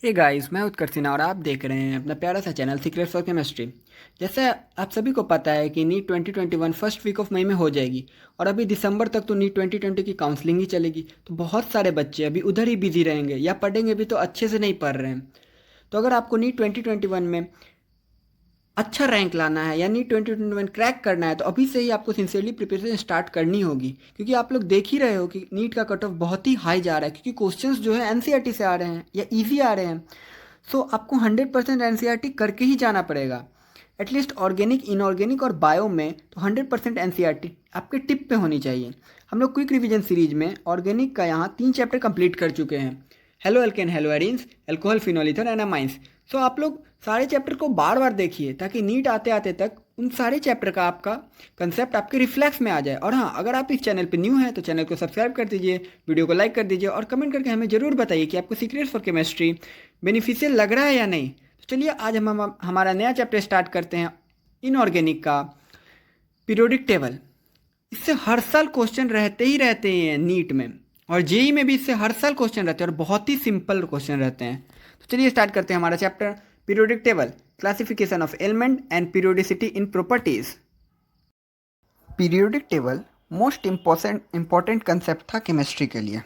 Hey guys, मैं उत्कर्ष सिन्हा और आप देख रहे हैं अपना प्यारा सा चैनल सीक्रेट्स फॉर केमिस्ट्री। जैसे आप सभी को पता है कि NEET 2021 first week of May में हो जाएगी और अभी दिसंबर तक तो नीट 2020 की काउंसलिंग ही चलेगी। तो बहुत सारे बच्चे अभी उधर ही बिजी रहेंगे या पढ़ेंगे भी तो अच्छे से नहीं पढ़ रहे हैं। तो अगर आपको नीट 2021 में अच्छा रैंक लाना है या नीट 2021 क्रैक करना है तो अभी से ही आपको सिंसियरली प्रिपरेशन स्टार्ट करनी होगी, क्योंकि आप लोग देख ही रहे हो कि नीट का कट ऑफ बहुत ही हाई जा रहा है, क्योंकि क्वेश्चंस जो है एनसीईआरटी से आ रहे हैं या इजी आ रहे हैं। सो आपको 100% एनसीईआरटी करके ही जाना पड़ेगा। एटलीस्ट ऑर्गेनिक, इनऑर्गेनिक और बायो में तो 100% एनसीईआरटी आपके टिप पे होनी चाहिए। हम लोग क्विक रिवीजन सीरीज में ऑर्गेनिक का यहाँ 3 चैप्टर कंप्लीट कर चुके हैं, haloalkane, haloarenes, alcohol, phenol ether and amines. So आप लोग सारे चैप्टर को बार बार देखिए ताकि नीट आते आते तक उन सारे चैप्टर का आपका कंसेप्ट आपके रिफ्लेक्स में आ जाए। और हाँ, अगर आप इस चैनल पे न्यू हैं तो चैनल को सब्सक्राइब कर दीजिए, वीडियो को लाइक कर दीजिए और कमेंट करके हमें ज़रूर बताइए कि आपको सीक्रेट्स फॉर केमिस्ट्री बेनिफिशियल लग रहा है या नहीं। तो चलिए आज हम हमारा नया चैप्टर स्टार्ट करते हैं, इनऑर्गेनिक का पीरियोडिक टेबल। इससे हर साल क्वेश्चन रहते ही रहते हैं नीट में, और जेई में भी इससे हर साल क्वेश्चन रहते हैं और बहुत ही सिंपल क्वेश्चन रहते हैं। तो चलिए स्टार्ट करते हैं हमारा chapter periodic table, classification of element and periodicity in properties. Periodic table most important concept था केमिस्ट्री के लिए।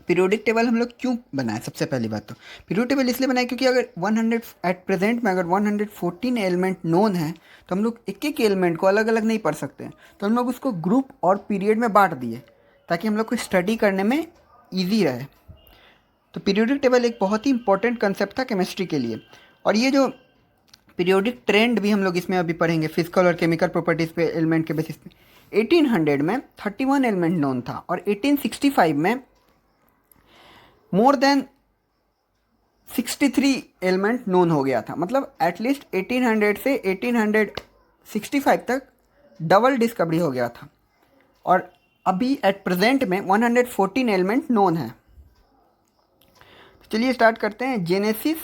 पीरियोडिक टेबल हम लोग क्यों बनाए? सबसे पहली बात तो पीरियोडिक टेबल इसलिए बनाए क्योंकि अगर 100 एट प्रेजेंट में अगर 114 एलिमेंट नोन है तो हम लोग एक एक एलिमेंट को अलग अलग नहीं पढ़ सकते हैं। तो हम लोग उसको ग्रुप और पीरियड में बांट दिए ताकि हम लोग को स्टडी करने में ईजी रहे। तो पीरियोडिक टेबल एक बहुत ही इंपॉर्टेंट कंसेप्ट था केमिस्ट्री के लिए। और ये जो पीरियोडिक ट्रेंड भी हम लोग इसमें अभी पढ़ेंगे, फिजिकल और केमिकल प्रॉपर्टीज़ पे एलिमेंट के बेसिस पे। 1800 में 31 एलिमेंट नोन था और 1865 में मोर देन 63 एलिमेंट नोन हो गया था। मतलब एटलीस्ट 1800 से 1865 तक डबल डिस्कवरी हो गया था। और अभी एट प्रेजेंट में 114 एलिमेंट नोन है। तो चलिए स्टार्ट करते हैं। जेनेसिस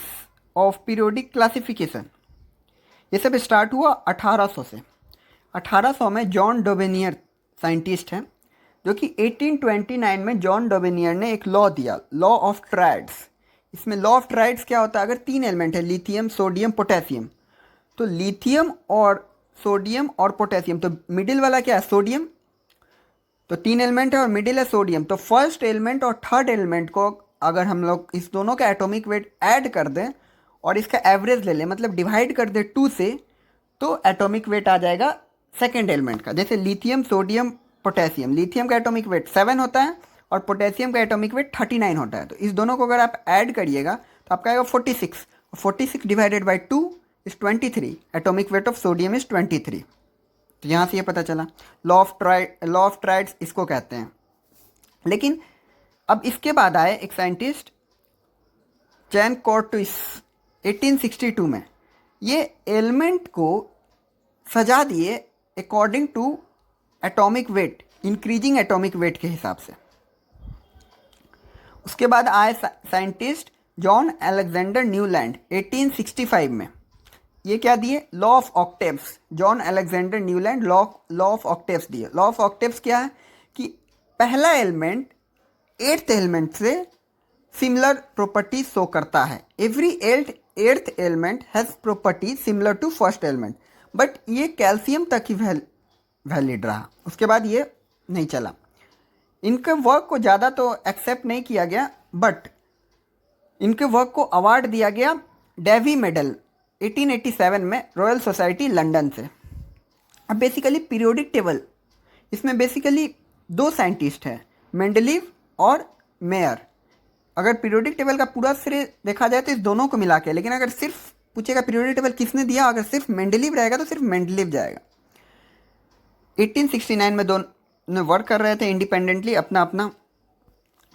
ऑफ पीरियोडिक क्लासिफिकेशन, ये सब स्टार्ट हुआ 1800 से। 1800 में जॉन डोबेनियर साइंटिस्ट हैं, जो कि 1829 में जॉन डोबेनियर ने एक लॉ दिया, लॉ ऑफ ट्राइड्स। इसमें लॉ ऑफ ट्राइड्स क्या होता है? अगर 3 एलिमेंट है, लिथियम, सोडियम, पोटेशियम, तो लिथियम और सोडियम और पोटेशियम, तो मिडिल वाला क्या है? सोडियम। तो 3 एलिमेंट है और मिडिल है सोडियम। तो फर्स्ट एलिमेंट और थर्ड एलिमेंट को अगर हम लोग इस दोनों का एटॉमिक वेट ऐड कर दें और इसका एवरेज ले लें, मतलब डिवाइड कर दे 2 से, तो एटॉमिक वेट आ जाएगा सेकेंड एलिमेंट का। जैसे लिथियम, सोडियम, पोटेशियम, लिथियम का एटॉमिक वेट 7 होता है और पोटेशियम का एटॉमिक वेट 39 होता है। तो इस दोनों को अगर आप ऐड करिएगा तो आपका आएगा 46। 46 divided by 2 is 23। Atomic weight of sodium is 23। तो यहाँ से ये पता चला लॉ ऑफ ट्राइड्स इसको कहते हैं। लेकिन अब इसके बाद आए एक साइंटिस्ट चैन कॉर्टुइस 1862 में। ये एलिमेंट को सजा दिए according to atomic weight, increasing atomic weight के हिसाब से। उसके बाद आए साइंटिस्ट जॉन अलेक्जेंडर न्यूलैंड 1865 में। ये क्या दिए? Law of octaves. John Alexander Newland law of octaves दिए। लॉ ऑफ ऑक्टेव्स क्या है? कि पहला एलिमेंट 8th एलिमेंट से सिमिलर प्रॉपर्टी शो करता है। Every 8th element has property similar to first element. But ये कैल्शियम तक ही वैलिड रहा, उसके बाद ये नहीं चला। इनके वर्क को ज़्यादा तो एक्सेप्ट नहीं किया गया, बट इनके वर्क को अवार्ड दिया गया डेवी मेडल 1887 में रॉयल सोसाइटी लंदन से। अब बेसिकली पीरियोडिक टेबल, इसमें बेसिकली 2 साइंटिस्ट हैं, मेंडलीव और मेयर। अगर पीरियोडिक टेबल का पूरा श्रेय देखा जाए तो इस दोनों को मिला के, लेकिन अगर सिर्फ पूछेगा पीरियोडिक टेबल किसने दिया, अगर सिर्फ मेंडलीव रहेगा तो सिर्फ मेंडलीव जाएगा। 1869 में दोनों वर्क कर रहे थे इंडिपेंडेंटली अपना अपना।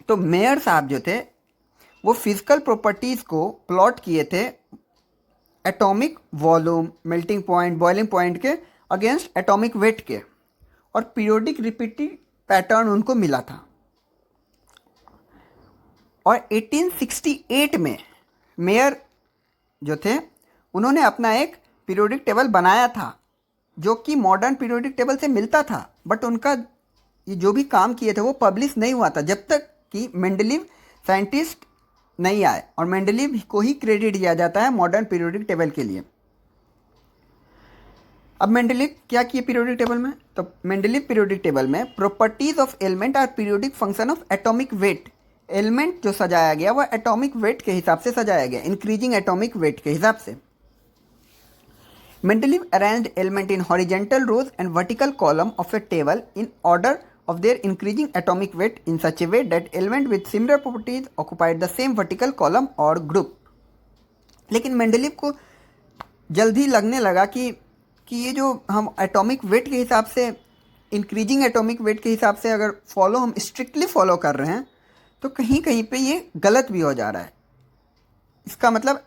तो मेयर साहब जो थे वो फिजिकल प्रॉपर्टीज़ को प्लॉट किए थे atomic volume, melting point, boiling point के अगेंस्ट एटॉमिक वेट के, और पीरियोडिक रिपीटेड पैटर्न उनको मिला था। और 1868 में मेयर जो थे उन्होंने अपना एक पीरियोडिक टेबल बनाया था जो कि मॉडर्न पीरियोडिक टेबल से मिलता था, बट उनका ये जो भी काम किए थे वो पब्लिश नहीं हुआ था जब तक कि मेंडलीव साइंटिस्ट नहीं आए, और मेंडलीव को ही क्रेडिट दिया जाता है मॉडर्न पीरियोडिक टेबल के लिए। अब मेंडलीव क्या किए पीरियोडिक टेबल में? तो मेंडलीव पीरियोडिक टेबल में properties of element are periodic function of atomic weight. Element जो सजाया गया वह एटॉमिक वेट के हिसाब से सजाया गया, इंक्रीजिंग एटॉमिक वेट के हिसाब से। Mendeleev arranged element in horizontal rows and vertical column of a table in order of their increasing atomic weight in such a way that element with similar properties occupied the same vertical column or group। लेकिन Mendeleev को जल्दी लगने लगा कि ये जो हम atomic weight के हिसाब से, इंक्रीजिंग एटॉमिक वेट के हिसाब से अगर हम स्ट्रिक्टली फॉलो कर रहे हैं तो कहीं कहीं पे ये गलत भी हो जा रहा है। इसका मतलब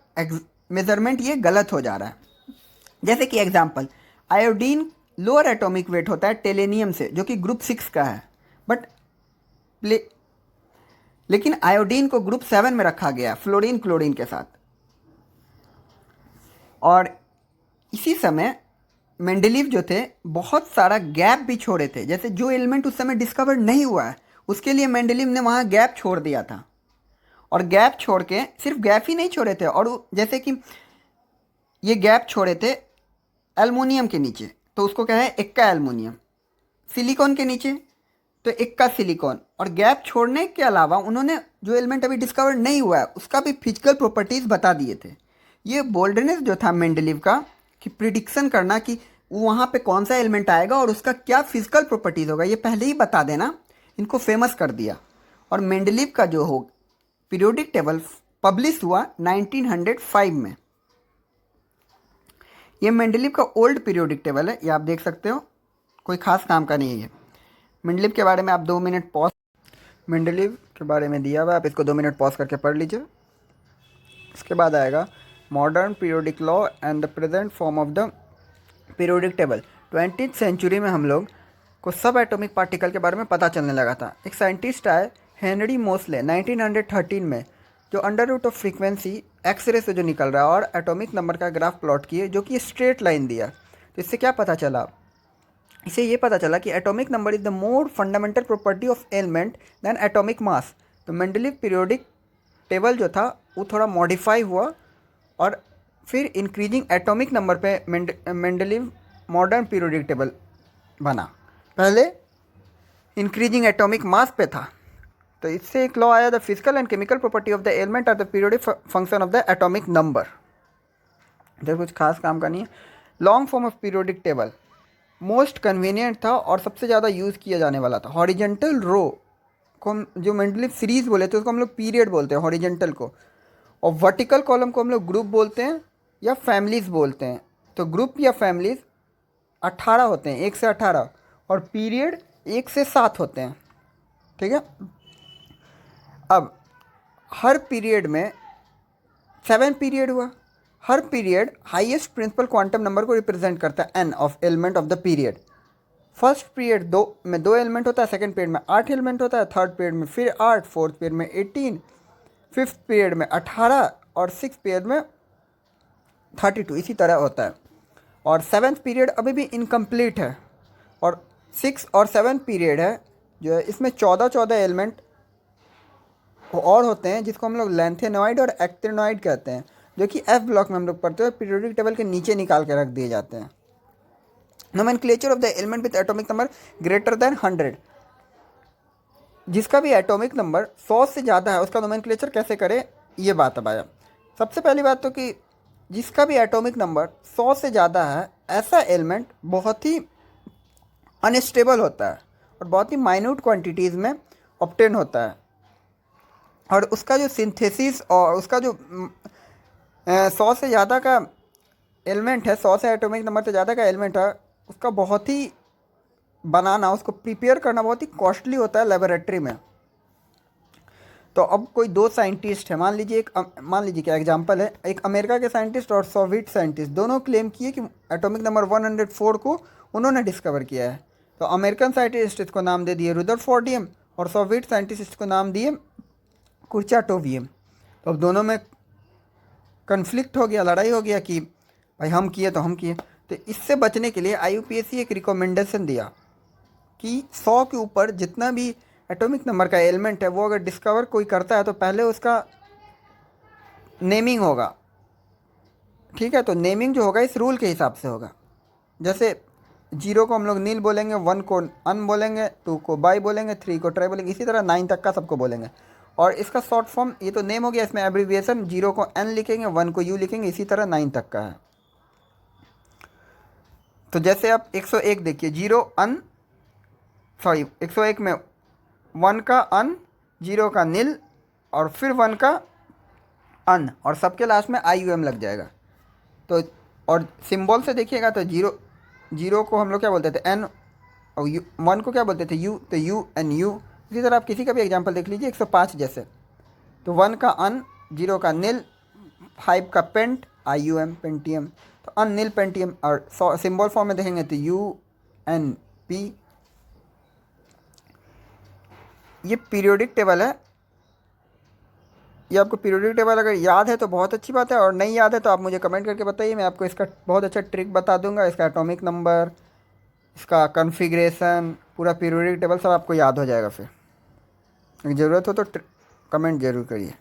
मेजरमेंट ये गलत हो जा रहा है। जैसे कि example, iodine lower atomic weight होता है टेलेनियम से, जो कि ग्रुप 6 का है, बट लेकिन आयोडीन को ग्रुप 7 में रखा गया फ्लोरीन क्लोरीन के साथ। और इसी समय मेंडलीव जो थे बहुत सारा गैप भी छोड़े थे। जैसे जो एलिमेंट उस समय डिस्कवर नहीं हुआ है उसके लिए मेंडलीव ने वहाँ गैप छोड़ दिया था, और गैप छोड़ के सिर्फ गैप ही नहीं छोड़े थे, और जैसे कि ये गैप छोड़े थे एल्युमिनियम के नीचे, तो उसको क्या है, इक्का एल्युमिनियम। सिलिकॉन के नीचे तो इक्का सिलिकॉन। और गैप छोड़ने के अलावा उन्होंने जो एलिमेंट अभी डिस्कवर नहीं हुआ है उसका भी फिजिकल प्रॉपर्टीज़ बता दिए थे। ये बोल्डनेस जो था मेंडलीव का कि प्रिडिक्शन करना कि वहाँ पे कौन सा एलिमेंट आएगा और उसका क्या फिजिकल प्रॉपर्टीज़ होगा, ये पहले ही बता देना इनको फेमस कर दिया। और मेंडलीव का जो हो पीरियोडिक टेबल पब्लिश हुआ 1905 में। ये मेंडलीव का ओल्ड पीरियोडिक टेबल है, ये आप देख सकते हो, कोई खास काम का नहीं है ये। मेंडलीव के बारे में आप 2 मिनट पॉज, मेंडलीव के बारे में दिया हुआ, आप इसको 2 मिनट पॉज करके पढ़ लीजिए। इसके बाद आएगा modern periodic law and the present form of the periodic table. 20th century में हम लोग को सब एटॉमिक पार्टिकल के बारे में पता चलने लगा था। एक साइंटिस्ट आए हेनरी मोसले 1913 में, जो under root of frequency X-ray से जो निकल रहा है और एटॉमिक नंबर का ग्राफ प्लॉट किए, जो कि स्ट्रेट लाइन दिया। तो इससे क्या पता चला? इससे ये पता चला कि atomic number is the more fundamental property of element than atomic mass. तो मेंडलीव पीरियोडिक टेबल जो था वो थोड़ा मॉडिफाई हुआ, और फिर इंक्रीजिंग एटॉमिक नंबर पे मेंडलीव मॉडर्न पीरियोडिक टेबल बना। पहले इंक्रीजिंग एटॉमिक मास पे था। तो इससे एक लॉ आया, the physical and chemical property of the element are the periodic function of the atomic number. इधर कुछ खास काम का नहीं है। Long form of periodic table most convenient था और सबसे ज़्यादा यूज़ किया जाने वाला था। हॉरिजेंटल रो को हम जो मेंडलीव सीरीज़ बोले थे उसको हम लोग पीरियड बोलते हैं, हॉरिजेंटल को, और वर्टिकल कॉलम को हम लोग ग्रुप बोलते हैं या फैमिलीज़ बोलते हैं। तो ग्रुप या फैमिलीज़ 18 होते हैं, 1 से 18, और पीरियड 1 से 7 होते हैं। ठीक है। अब हर पीरियड में 7 पीरियड हुआ। हर period highest principal quantum number को रिप्रेजेंट करता है, n of element of the period. First period 2 element होता है, सेकंड पीरियड में 8 एलिमेंट होता है, थर्ड पीरियड में फिर 8, फोर्थ पीरियड में 18, फिफ्थ पीरियड में 18, और सिक्स पीरियड में 32, इसी तरह होता है। और सेवन्थ पीरियड अभी भी इनकम्प्लीट है, और 6 और 7 पीरियड है जो है, इसमें 14 एलिमेंट और होते हैं जिसको हम लोग लैंथेनॉइड और एक्टिनॉइड कहते हैं, जो कि एफ ब्लॉक में हम लोग पढ़ते हैं, पीरियोडिक टेबल के नीचे निकाल के रख दिए जाते हैं। Nomenclature of the element with atomic number greater than 100, जिसका भी एटॉमिक नंबर 100 से ज़्यादा है उसका नोमेनक्लेचर कैसे करें, ये बात अब आया। सबसे पहली बात तो कि जिसका भी एटॉमिक नंबर 100 से ज़्यादा है, ऐसा एलिमेंट बहुत ही अनस्टेबल होता है और बहुत ही माइन्यूट क्वांटिटीज़ में ऑब्टेन होता है, और उसका जो सिंथेसिस और उसका जो 100 से ज़्यादा का एलिमेंट है, 100 से एटॉमिक नंबर से ज़्यादा का एलिमेंट है, उसका बहुत ही बनाना, उसको प्रिपेयर करना बहुत ही कॉस्टली होता है लेबोरेटरी में। तो अब कोई 2 साइंटिस्ट है, मान लीजिए क्या एग्जांपल है, एक अमेरिका के साइंटिस्ट और सोवियत साइंटिस्ट, दोनों क्लेम किए कि एटॉमिक नंबर 104 को उन्होंने डिस्कवर किया है। तो अमेरिकन साइंटिस्ट इसको नाम दे दिए रुदरफोर्डियम, और सोवियत साइंटिस्ट इसको नाम दिए कुर्चाटोवियम। तो अब दोनों में कन्फ्लिक्ट हो गया, लड़ाई हो गया कि भाई हम किए तो हम किए। तो इससे बचने के लिए IUPAC एक रिकमेंडेशन दिया कि 100 के ऊपर जितना भी एटॉमिक नंबर का एलिमेंट है वो अगर डिस्कवर कोई करता है तो पहले उसका नेमिंग होगा, ठीक है। तो नेमिंग जो होगा इस रूल के हिसाब से होगा। जैसे 0 को हम लोग नील बोलेंगे, 1 को अन बोलेंगे, 2 को बाई बोलेंगे, 3 को ट्राई बोलेंगे, इसी तरह 9 तक का सबको बोलेंगे। और इसका शॉर्ट फॉर्म ये तो नेम हो गया, इसमें एब्रीविएशन 0 को एन लिखेंगे, 1 को यू लिखेंगे, इसी तरह 9 तक का है। तो जैसे आप 101 देखिए, 101 में 1 का अन, 0 का नील और फिर 1 का अन, और सबके लास्ट में आई यू एम लग जाएगा। तो और सिंबल से देखिएगा तो 0 को हम लोग क्या बोलते थे, एन, और 1 को क्या बोलते थे, यू, तो यू एन यू। इसी तरह आप किसी का भी एग्जांपल देख लीजिए, 105 जैसे, तो 1 का अन, 0 का नील, 5 का paint, I you M, Pentium, तो अन नील पेंटियम। और सिंबल फॉर्म में देखेंगे तो यू एन पी। ये पीरियोडिक टेबल है, ये आपको पीरियोडिक टेबल अगर याद है तो बहुत अच्छी बात है, और नहीं याद है तो आप मुझे कमेंट करके बताइए, मैं आपको इसका बहुत अच्छा ट्रिक बता दूंगा। इसका एटॉमिक नंबर, इसका कॉन्फ़िगरेशन, पूरा पीरियोडिक टेबल सब आपको याद हो जाएगा। फिर ज़रूरत हो तो कमेंट ज़रूर करिए।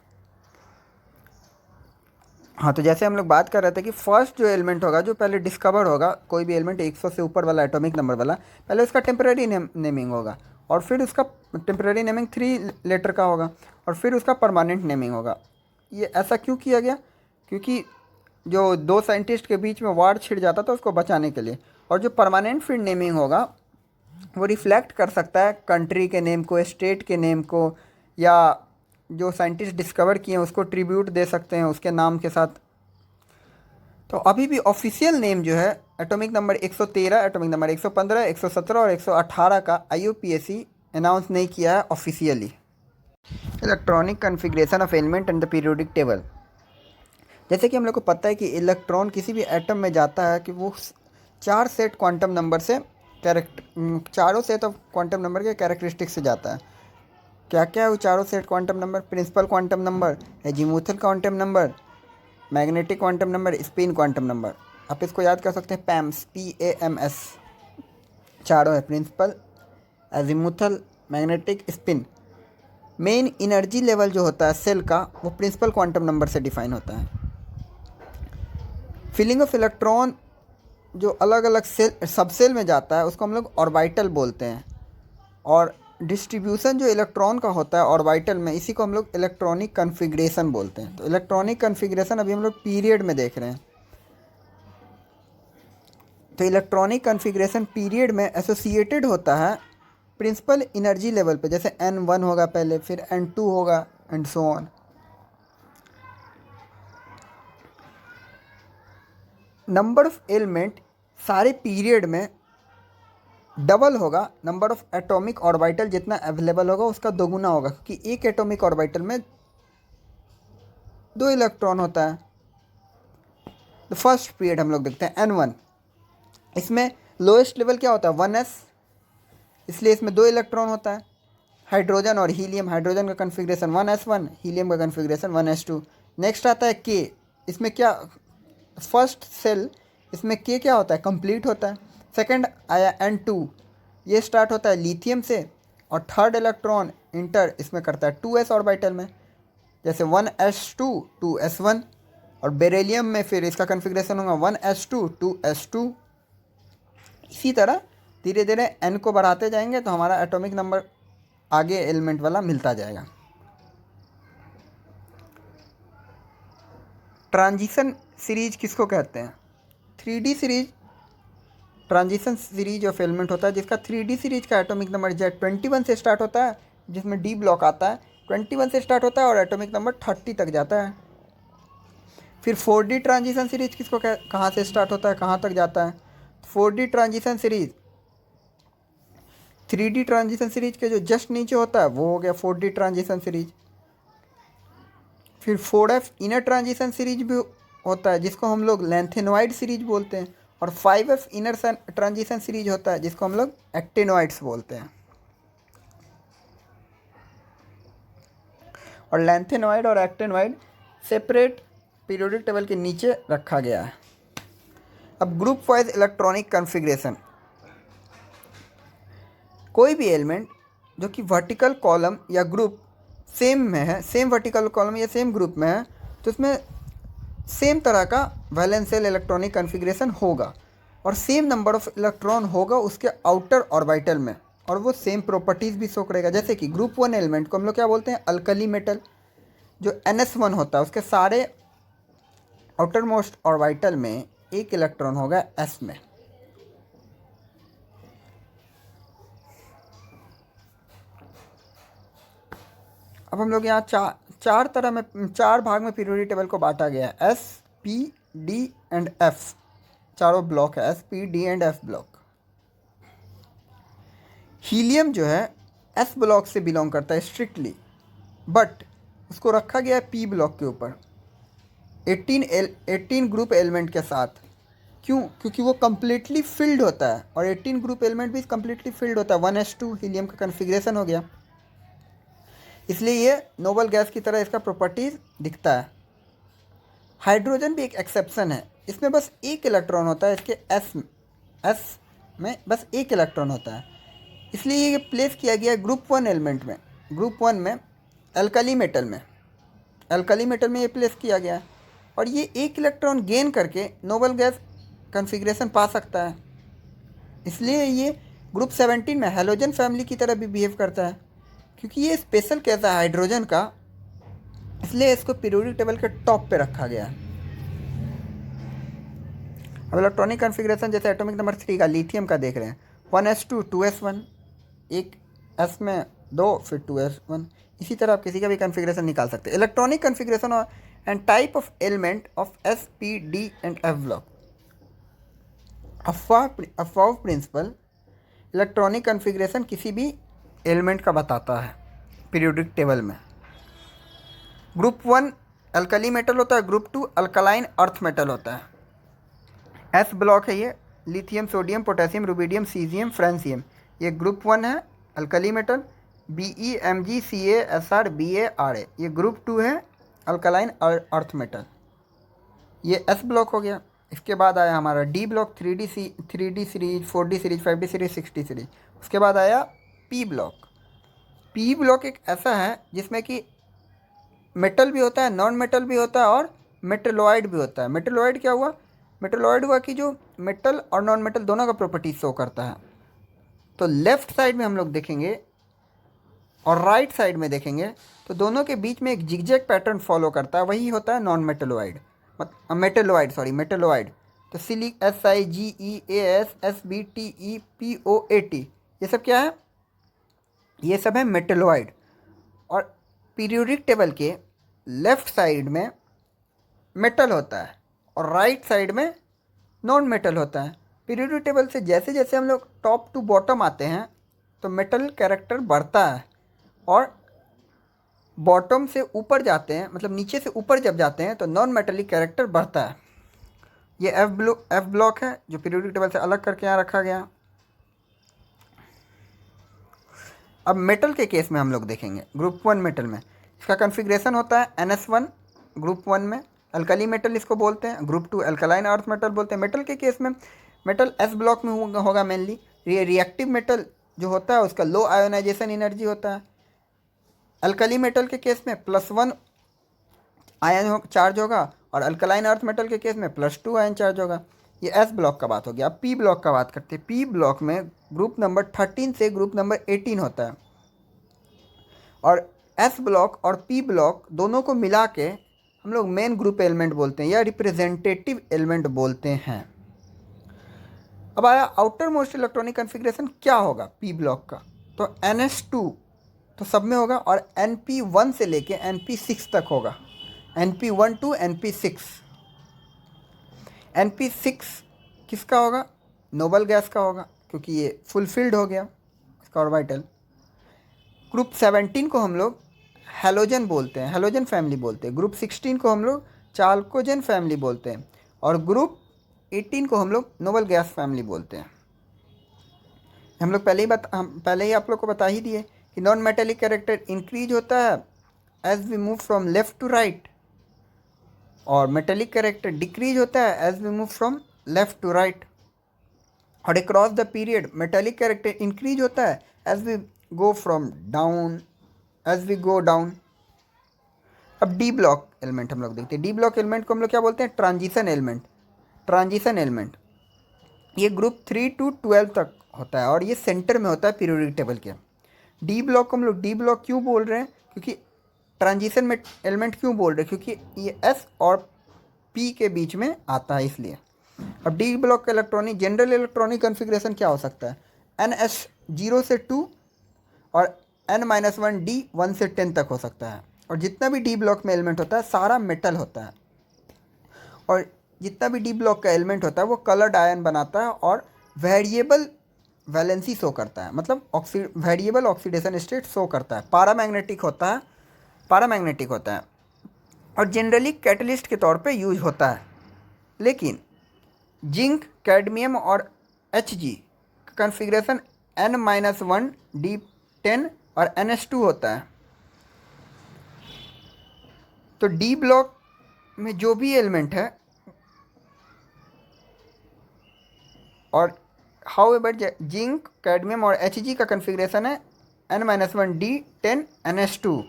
हाँ, तो जैसे हम लोग बात कर रहे थे कि फर्स्ट जो एलिमेंट होगा, जो पहले डिस्कवर होगा, कोई भी एलिमेंट 100 से ऊपर वाला एटॉमिक नंबर वाला, पहले उसका टेम्परेरी नेमिंग होगा, और फिर उसका टेम्परेरी नेमिंग 3 लेटर का होगा, और फिर उसका परमानेंट नेमिंग होगा। ये ऐसा क्यों किया गया? क्योंकि जो 2 साइंटिस्ट के बीच में वार छिड़ जाता था उसको बचाने के लिए। और जो परमानेंट फिर नेमिंग होगा वो रिफ्लेक्ट कर सकता है कंट्री के नेम को, स्टेट के नेम को, या जो साइंटिस्ट डिस्कवर किए हैं उसको ट्रिब्यूट दे सकते हैं उसके नाम के साथ। तो अभी भी ऑफिशियल नेम जो है एटॉमिक नंबर 113, एटॉमिक नंबर 115, 117 और 118 का IUPAC अनाउंस नहीं किया है officially. Electronic configuration of element and the periodic table. जैसे कि हम लोग को पता है कि इलेक्ट्रॉन किसी भी एटम में जाता है कि वो 4 सेट क्वांटम नंबर से चारों सेट ऑफ क्वांटम नंबर के कैरेक्टरिस्टिक से जाता है। क्या क्या है वो चारों set quantum number? Principal quantum number, azimuthal quantum number, magnetic quantum number, spin quantum number. आप इसको याद कर सकते हैं पैम्स, PAMS। चारों है, principal, azimuthal, magnetic, spin. Main energy level जो होता है सेल का वो प्रिंसिपल क्वांटम नंबर से डिफाइन होता है। फिलिंग ऑफ इलेक्ट्रॉन जो अलग अलग सेल सब सेल में जाता है उसको हम लोग ऑर्बिटल बोलते हैं, और डिस्ट्रीब्यूशन जो इलेक्ट्रॉन का होता है ऑर्बिटल में, इसी को हम लोग इलेक्ट्रॉनिक कन्फिग्रेशन बोलते हैं। तो इलेक्ट्रॉनिक कन्फिग्रेशन अभी हम लोग पीरियड में देख रहे हैं। तो इलेक्ट्रॉनिक कन्फिग्रेशन पीरियड में एसोसिएटेड होता है प्रिंसिपल एनर्जी लेवल पे, जैसे N1 होगा पहले, फिर N2 होगा, and so on. Number of element सारे पीरियड में डबल होगा, नंबर ऑफ एटॉमिक ऑर्बिटल जितना अवेलेबल होगा उसका दोगुना होगा, क्योंकि एक एटॉमिक ऑर्बिटल में 2 इलेक्ट्रॉन होता है। तो फर्स्ट पीरियड हम लोग देखते हैं N1। इसमें लोएस्ट लेवल क्या होता है? 1s, इसलिए इसमें 2 इलेक्ट्रॉन होता है। हाइड्रोजन और हीलियम, हाइड्रोजन का कन्फिग्रेशन 1s1, हीलियम का कन्फिग्रेशन 1s2। नेक्स्ट आता है K। इसमें क्या, फर्स्ट सेल, इसमें K क्या होता है? कंप्लीट होता है। सेकंड आया N2, ये स्टार्ट होता है लिथियम से, और थर्ड इलेक्ट्रॉन इंटर इसमें करता है 2s ऑर्बिटल में, जैसे 1s2 2s1। और बेरिलियम में फिर इसका कन्फिग्रेशन होगा 1s2 2s2। इसी तरह धीरे धीरे n को बढ़ाते जाएंगे तो हमारा एटॉमिक नंबर आगे एलिमेंट वाला मिलता जाएगा। ट्रांजिशन सीरीज किसको कहते हैं? 3D series transition series of element होता है, जिसका 3D सीरीज का एटॉमिक नंबर Z21 से स्टार्ट होता है, जिसमें D ब्लॉक आता है, 21 से स्टार्ट होता है और एटॉमिक नंबर 30 तक जाता है। फिर 4D ट्रांजिशन सीरीज किसको कहाँ से स्टार्ट होता है, कहाँ तक जाता है? 4D transition series 3D transition series के जो जस्ट नीचे होता है वो हो गया 4D ट्रांजिशन सीरीज। फिर 4F इनर ट्रांजिशन सीरीज भी होता है, जिसको हम लोग लैंथेनॉइड सीरीज बोलते हैं, और 5F इनर ट्रांजिशन सीरीज होता है, जिसको हम लोग एक्टिनॉइड्स बोलते हैं। और लैंथेनॉइड और एक्टिनॉइड सेपरेट पीरियोडिक टेबल के नीचे रखा गया है। अब ग्रुप वाइज इलेक्ट्रॉनिक कन्फिग्रेशन। कोई भी एलिमेंट जो कि वर्टिकल कॉलम या ग्रुप सेम में है, सेम वर्टिकल कॉलम या सेम ग्रुप में है, तो इसमें सेम तरह का वैलेंशियल इलेक्ट्रॉनिक कन्फिग्रेशन होगा और सेम नंबर ऑफ इलेक्ट्रॉन होगा उसके आउटर ऑर्बिटल में, और वो सेम प्रॉपर्टीज़ भी शो करेगा। जैसे कि ग्रुप 1 एलिमेंट को हम लोग क्या बोलते हैं, अल्कली मेटल। जो NS1 होता है उसके सारे आउटर मोस्ट ऑर्बिटल में एक इलेक्ट्रॉन होगा S में। अब हम लोग यहाँ चार भाग में पीरियोडिक टेबल को बांटा गया है, S, P, D and F। चारों ब्लॉक है, S, P, D and F block. Helium जो है S ब्लॉक से बिलोंग करता है स्ट्रिक्टली, बट उसको रखा गया है P ब्लॉक के ऊपर 18 ग्रुप एलिमेंट के साथ। क्यों? क्योंकि वो कम्प्लीटली फिल्ड होता है और 18 ग्रुप एलिमेंट भी कम्प्लीटली फिल्ड होता है। 1s2 हीलियम का कन्फिग्रेशन हो गया, इसलिए ये नोबल गैस की तरह इसका प्रॉपर्टीज दिखता है। हाइड्रोजन भी एक एक्सेप्शन है, इसमें बस एक इलेक्ट्रॉन होता है, इसके S में बस एक इलेक्ट्रॉन होता है, इसलिए ये प्लेस किया गया ग्रुप 1 एलिमेंट में। ग्रुप 1 में अल्कली मेटल में ये प्लेस किया गया है और ये एक इलेक्ट्रॉन गेन करके नोबल गैस कन्फिग्रेशन पा सकता है, इसलिए ये ग्रुप 17 में हैलोजन फैमिली की तरह भी बिहेव करता है। क्योंकि ये स्पेशल केस है हाइड्रोजन का, इसलिए इसको पीरियोडिक टेबल के टॉप पे रखा गया है। अब इलेक्ट्रॉनिक कन्फिग्रेशन जैसे एटॉमिक नंबर 3 का लिथियम का देख रहे हैं, 1s2 2s1, एक S में 2 फिर 2s1, इसी तरह आप किसी का भी कन्फिग्रेशन निकाल सकते हैं। इलेक्ट्रॉनिक कन्फिग्रेशन और and type of element of S, P, D and F block. अफवाह प्रिंसिपल इलेक्ट्रॉनिक कन्फिग्रेशन किसी भी एलिमेंट का बताता है पीरियोडिक टेबल में। ग्रुप 1 अल्कली मेटल होता है, ग्रुप 2 अल्कलाइन अर्थ मेटल होता है। S ब्लॉक है ये, lithium, sodium, potassium, rubidium, caesium, francium. ये ग्रुप 1 है alkali metal, Be, Mg, Ca, Sr, Ba, Ra। ये ग्रुप 2 है अल्कलाइन अर्थ मेटल, ये S ब्लॉक हो गया। इसके बाद आया हमारा D block, 3D series, 4D series, 5D series, 6D series. उसके बाद आया P ब्लॉक। P ब्लॉक एक ऐसा है जिसमें कि मेटल भी होता है, नॉन मेटल भी होता है और मेटेलॉइड भी होता है। मेटेलॉइड क्या हुआ? मेटेलॉइड हुआ कि जो मेटल और नॉन मेटल दोनों का प्रॉपर्टीज शो करता है। तो लेफ्ट साइड में हम लोग देखेंगे और राइट साइड में देखेंगे तो दोनों के बीच में एक जिगजैग पैटर्न फॉलो करता है, वही होता है नॉन मेटेलॉइड, मेटेलॉइड। तो सिलिक SiGeAs SbTePoAt, ये सब क्या है? ये सब है मेटेलॉइड। और पीरियोडिक टेबल के लेफ्ट साइड में मेटल होता है और राइट साइड में नॉन मेटल होता है। पीरियोडिक टेबल से जैसे जैसे हम लोग टॉप टू बॉटम आते हैं तो मेटल कैरेक्टर बढ़ता है और बॉटम से ऊपर जाते हैं, मतलब नीचे से ऊपर जब जाते हैं तो नॉन मेटेलिक कैरेक्टर बढ़ता है। ये F ब्लॉक है जो पीरियोडिक टेबल से अलग करके यहाँ रखा गया। अब मेटल के केस में हम लोग देखेंगे ग्रुप 1 मेटल में इसका कन्फिग्रेशन होता है NS1 ग्रुप 1 में, अल्कली मेटल इसको बोलते हैं, ग्रुप 2 अल्कलाइन अर्थ मेटल बोलते हैं। मेटल के केस में मेटल S ब्लॉक में होगा मेनली। रिएक्टिव मेटल जो होता है उसका लो आयोनाइजेशन एनर्जी होता है। अल्कली मेटल के केस में +1 आयन चार्ज होगा और अल्कलाइन अर्थ मेटल के केस में +2 आयन चार्ज होगा। ये S ब्लॉक का बात हो गया। अब P ब्लॉक का बात करते हैं। P ब्लॉक में ग्रुप नंबर 13 से ग्रुप नंबर 18 होता है और S ब्लॉक और P ब्लॉक दोनों को मिला के हम लोग मेन ग्रुप एलिमेंट बोलते हैं या रिप्रेजेंटेटिव एलिमेंट बोलते हैं। अब आया आउटर मोस्ट इलेक्ट्रॉनिक कन्फिग्रेशन क्या होगा P ब्लॉक का? तो NS2 तो सब में होगा और NP1 से लेके NP6 तक होगा, NP1 to NP6। NP6 किसका होगा? नोबल गैस का होगा क्योंकि ये फुलफिल्ड हो गया इसका ऑर्बिटल। ग्रुप 17 को हम लोग हैलोजन बोलते हैं, हैलोजन फैमिली बोलते हैं। ग्रुप 16 को हम लोग चाल्कोजन फैमिली बोलते हैं और ग्रुप 18 को हम लोग नोबल गैस फैमिली बोलते हैं। हम पहले ही आप लोग को बता ही दिए कि नॉन मेटेलिक कैरेक्टर इंक्रीज होता है as we move from left to right और मेटेलिक कैरेक्टर डिक्रीज होता है as we move from left to right. और across the period metallic character increase होता है as we go from down, as we go down. अब d block element हम लोग देखते हैं। डी ब्लॉक एलिमेंट को हम लोग क्या बोलते हैं? Transition element. ट्रांजिशन एलिमेंट ये ग्रुप 3 to 12 तक होता है और ये सेंटर में होता है पीरियोडिक टेबल के। डी ब्लॉक को हम लोग डी ब्लॉक क्यों बोल रहे हैं? क्योंकि ट्रांजिशन में एलिमेंट क्यों बोल रहे हैं? क्योंकि ये एस और पी के बीच में आता है इसलिए। अब डी ब्लॉक का इलेक्ट्रॉनिक जनरल इलेक्ट्रॉनिक कन्फिग्रेशन क्या हो सकता है? NS 0 से 2 और N-1 D 1 से 10 तक हो सकता है। और जितना भी डी ब्लॉक में एलिमेंट होता है सारा मेटल होता है, और जितना भी डी ब्लॉक का एलिमेंट होता है वो कलर्ड आयन बनाता है और वेरिएबल वैलेंसी शो करता है, मतलब वेरिएबल ऑक्सीडेशन स्टेट शो करता है। पैरामैग्नेटिक होता है, पैरामैग्नेटिक होता है और जनरली कैटलिस्ट के तौर पे यूज होता है। लेकिन जिंक, कैडमियम और Hg का कन्फिग्रेशन N-1 D10 और NS2 होता है। तो डी ब्लॉक में जो भी एलिमेंट है और हाउएवर जिंक, कैडमियम और Hg का कन्फिग्रेशन है N-1 D10 NS2,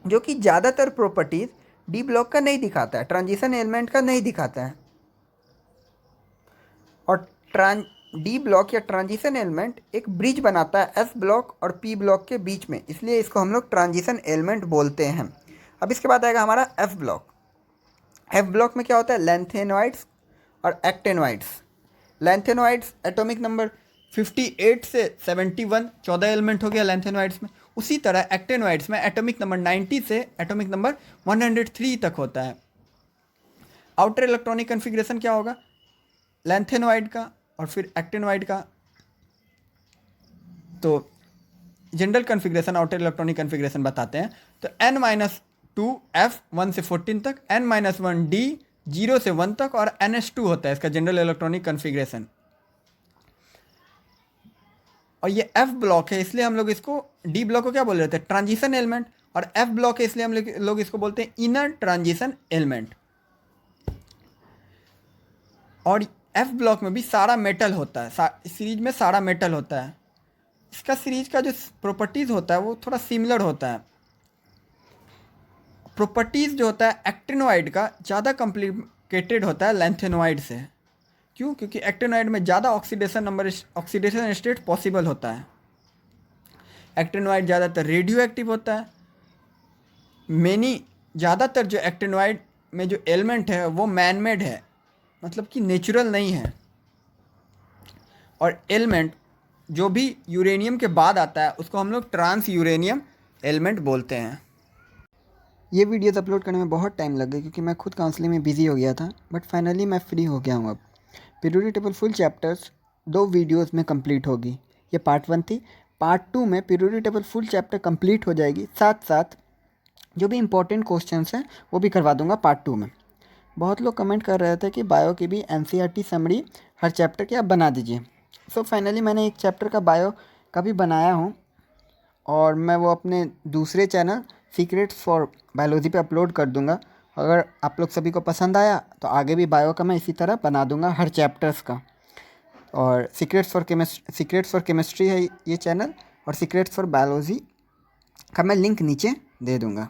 जो कि ज़्यादातर प्रॉपर्टीज डी ब्लॉक का नहीं दिखाता है, ट्रांजिशन एलिमेंट का नहीं दिखाता है। और डी ब्लॉक या ट्रांजिशन एलिमेंट एक ब्रिज बनाता है एस ब्लॉक और पी ब्लॉक के बीच में, इसलिए इसको हम लोग ट्रांजिशन एलिमेंट बोलते हैं। अब इसके बाद आएगा हमारा एफ ब्लॉक। एफ ब्लॉक में क्या होता है? लैंथेनोइड्स और एक्टेनोइड्स। लैंथेनोइड्स एटॉमिक नंबर 58 से 71, 14 एलिमेंट हो गया लैंथेनोइड्स में। उसी तरह एक्टेनोइड्स में एटॉमिक नंबर 90 से एटॉमिक नंबर 103 तक होता है। आउटर इलेक्ट्रॉनिक कन्फिग्रेशन क्या होगा? लैंथेनोइड का और फिर एक्टेनोइड का। तो general configuration, outer electronic configuration बताते हैं। तो N-2 F 1 से 14 तक, N-1 D 0 से 1 तक और NS2 होता है इसका जनरल इलेक्ट्रॉनिक कन्फिग्रेशन। और ये F ब्लॉक है इसलिए हम लोग इसको डी ब्लॉक को क्या बोल रहे थे? Transition element. और F ब्लॉक है इसलिए हम लोग इसको बोलते हैं इनर ट्रांजिशन एलिमेंट। और F ब्लॉक में भी सारा मेटल होता है, सीरीज में सारा मेटल होता है। इसका सीरीज का जो प्रॉपर्टीज़ होता है वो थोड़ा सिमिलर होता है। प्रॉपर्टीज़ जो होता है एक्टिनोइड का ज़्यादा कॉम्प्लिकेटेड होता है लैंथेनोइड से। क्यों? क्योंकि एक्टिनोइड में ज़्यादा ऑक्सीडेशन स्टेट पॉसिबल होता है। एक्टिनोइड ज़्यादातर रेडियो एक्टिव होता है। ज़्यादातर जो एक्टिनोइड में जो एलिमेंट है वो मैन मेड है, मतलब कि नेचुरल नहीं है। और एलिमेंट जो भी यूरेनियम के बाद आता है उसको हम लोग ट्रांस यूरेनियम एलिमेंट बोलते हैं। ये वीडियोस अपलोड करने में बहुत टाइम लग गया क्योंकि मैं खुद काउंसलिंग में बिजी हो गया था, बट फाइनली मैं फ्री हो गया हूँ। अब periodic table full chapters 2 videos में कंप्लीट होगी। ये पार्ट 1 थी। पार्ट 2 में periodic table full chapter complete हो जाएगी, साथ साथ जो भी इंपॉर्टेंट क्वेश्चंस हैं वो भी करवा दूंगा पार्ट 2 में। बहुत लोग कमेंट कर रहे थे कि बायो की भी NCERT समरी हर चैप्टर की आप बना दीजिए। सो फाइनली मैंने एक चैप्टर का बायो का भी बनाया हूँ और मैं वो अपने दूसरे चैनल सीक्रेट्स फॉर बायोलॉजी पे अपलोड कर दूंगा। अगर आप लोग सभी को पसंद आया तो आगे भी बायो का मैं इसी तरह बना दूंगा हर चैप्टर्स का। और सीक्रेट्स फॉर केमिस्ट्री है ये चैनल, और सीक्रेट्स फॉर बायोलॉजी का मैं लिंक नीचे दे दूंगा।